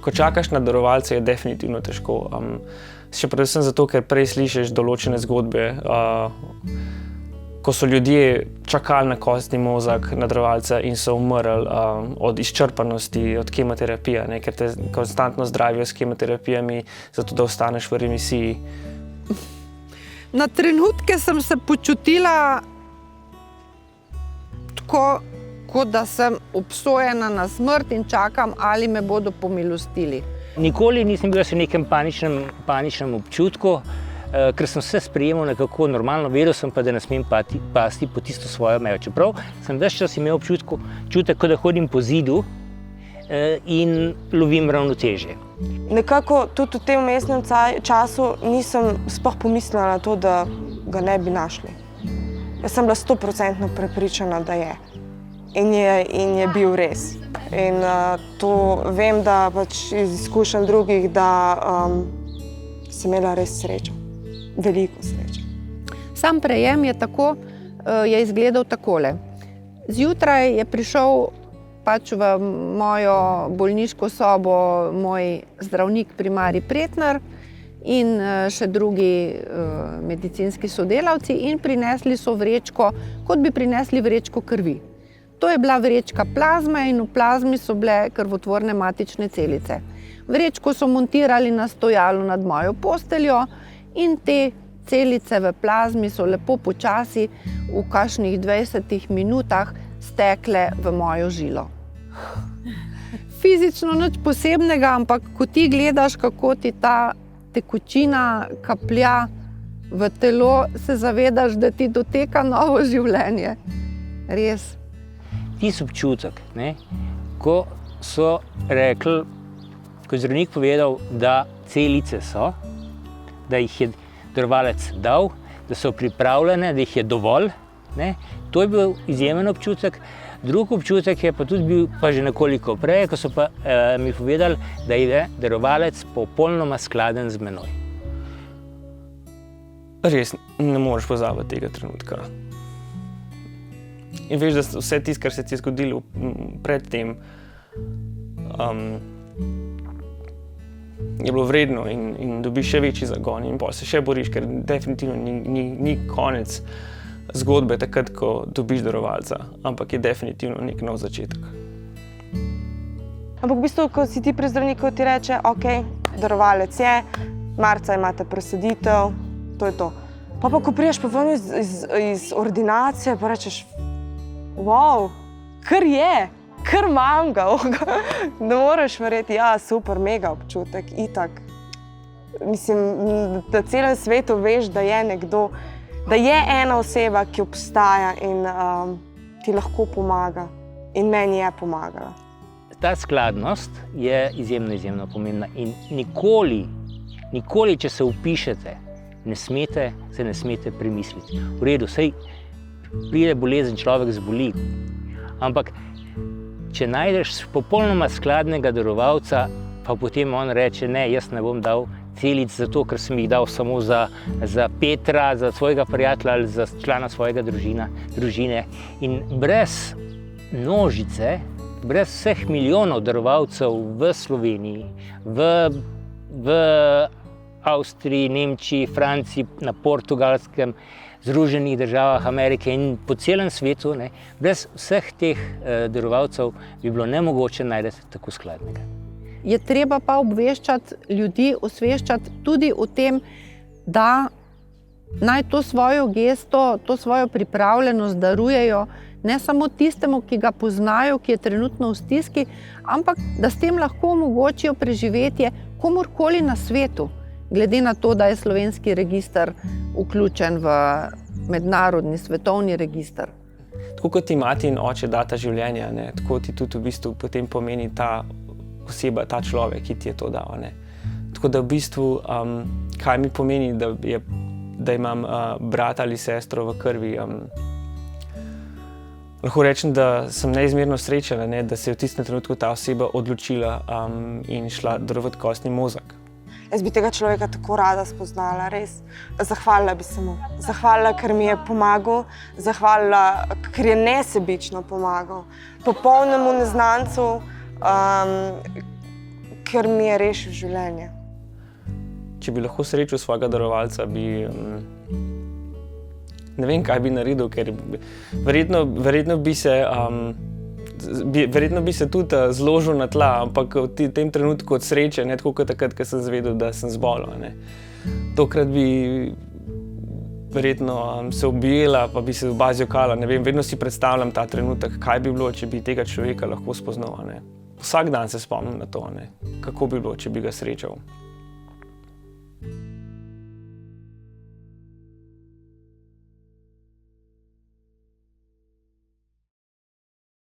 Ko čakaš na darovalce, je definitivno težko. Še predvsem zato, ker prej slišiš določene zgodbe, ko so ljudje čakali na kostni mozak na darovalca in so umrli od izčrpanosti, od kemoterapije, ne, ker te konstantno zdravijo s kemoterapijami, zato da ostaneš v remisiji. Na trenutke sem se počutila tako, kot da sem obsojena na smrt in čakam, ali me bodo pomilostili. Nikoli nisem bila v nekem paničnem občutku, ker sem se sprejemal nekako normalno, vedel sem pa, da ne smem pasti po tisto svojo mejo. Čeprav sem ves čas imel občutek, kot da hodim po zidu in lovim ravnotežje. Nekako tudi v tem vmesnem času nisem sploh pomislila na to, da ga ne bi našli. Jaz sem bila 100% prepričana, da je. In je bil res. In to vem, da pač iz izkušenj drugih, da sem imela res srečo. Veliko srečo. Sam prejem je izgledal takole. Zjutraj je prišel pač v mojo bolniško sobo moj zdravnik primarij Pretnar in še drugi medicinski sodelavci in prinesli so vrečko, kot bi prinesli vrečko krvi. To je bila vrečka plazme in v plazmi so bile krvotvorne matične celice. Vrečko so montirali na stojalu nad mojo posteljo in te celice v plazmi so lepo počasi v kakšnih 20 minutah stekle v mojo žilo. Fizično nič posebnega, ampak ko ti gledaš, kako ti ta tekočina kaplja v telo, se zavedaš, da ti doteka novo življenje. Res. Tisti občutek, ne, ko so rekli, ko je zdravnik povedal, da celice so, da jih je darovalec dal, da so pripravljene, da jih je dovolj, ne, to je bil izjemen občutek. Drug občutek je pa tudi bil pa že nekoliko prej, ko so pa mi povedali, da je darovalec popolnoma skladen z menoj. Res ne moreš pozabiti tega trenutka. In veš, da vse tisto, kar se ti je zgodilo pred tem, je bilo vredno in dobiš še večji zagon in potem se še boriš, ker definitivno ni konec zgodbe takrat, ko dobiš darovalca, ampak je definitivno nek nov začetek. Ampak v bistvu, ko si ti pri zdravniku, ti reče, ok, darovalec je, marca imate presaditev, to je to. Pa ko priješ pa ven iz ordinacije, pa rečeš, wow, kar je, kar imam ga, ne moreš verjeti, ja, super, mega občutek, itak. Mislim, da celem svetu veš, da je nekdo, da je ena oseba, ki obstaja in ti lahko pomaga. In meni je pomagala. Ta skladnost je izjemno pomembna in nikoli, če se vpišete, se ne smete premisliti. V redu, saj pride bolezen, človek zboli, ampak če najdeš popolnoma skladnega darovalca, pa potem on reče, ne, jaz ne bom dal celic zato, ker sem jih dal samo za Petra, za svojega prijatelja ali za člana svojega družine. In brez množice, brez vseh milijonov darovalcev v Sloveniji, v Avstriji, Nemčiji, Franciji, na Portugalskem, Združenih državah Amerike in po celem svetu, ne, brez vseh teh darovalcev bi bilo nemogoče najti tako skladnega. Je treba pa obveščati ljudi, osveščati tudi o tem, da naj to svojo gesto, to svojo pripravljenost darujejo ne samo tistemu, ki ga poznajo, ki je trenutno v stiski, ampak da s tem lahko omogočijo preživetje komurkoli na svetu, glede na to, da je slovenski register vključen v mednarodni svetovni register. Tako kot ti mati in oče data življenja, ne, tako ti tudi v bistvu potem pomeni ta oseba, ta človek, ki ti je to dal. Ne. Tako da v bistvu, kaj mi pomeni, da imam brata ali sestro v krvi, lahko rečem, da sem neizmerno srečna, ne, da se je v tistem trenutku ta oseba odločila in šla darovati kostni mozak. Jaz bi tega človeka tako rada spoznala, res. Zahvalila bi se mu. Zahvalila, ker mi je pomagal, zahvalila, ker je nesebično pomagal. Popolnemu neznancu, ker mi je rešil življenje. Če bi lahko srečal svojega darovalca, ne vem, kaj bi naredil, ker verjetno bi se tudi zložil na tla, ampak v tem trenutku od sreče, ne tako kot takrat, ko sem zvedel, da sem zbolel. Tokrat bi verjetno se objela, pa bi se oba zjokala. Ne vem, vedno si predstavljam ta trenutek, kaj bi bilo, če bi tega človeka lahko spoznal. Vsak dan se spomnim na to, kako bi bilo, če bi ga srečal.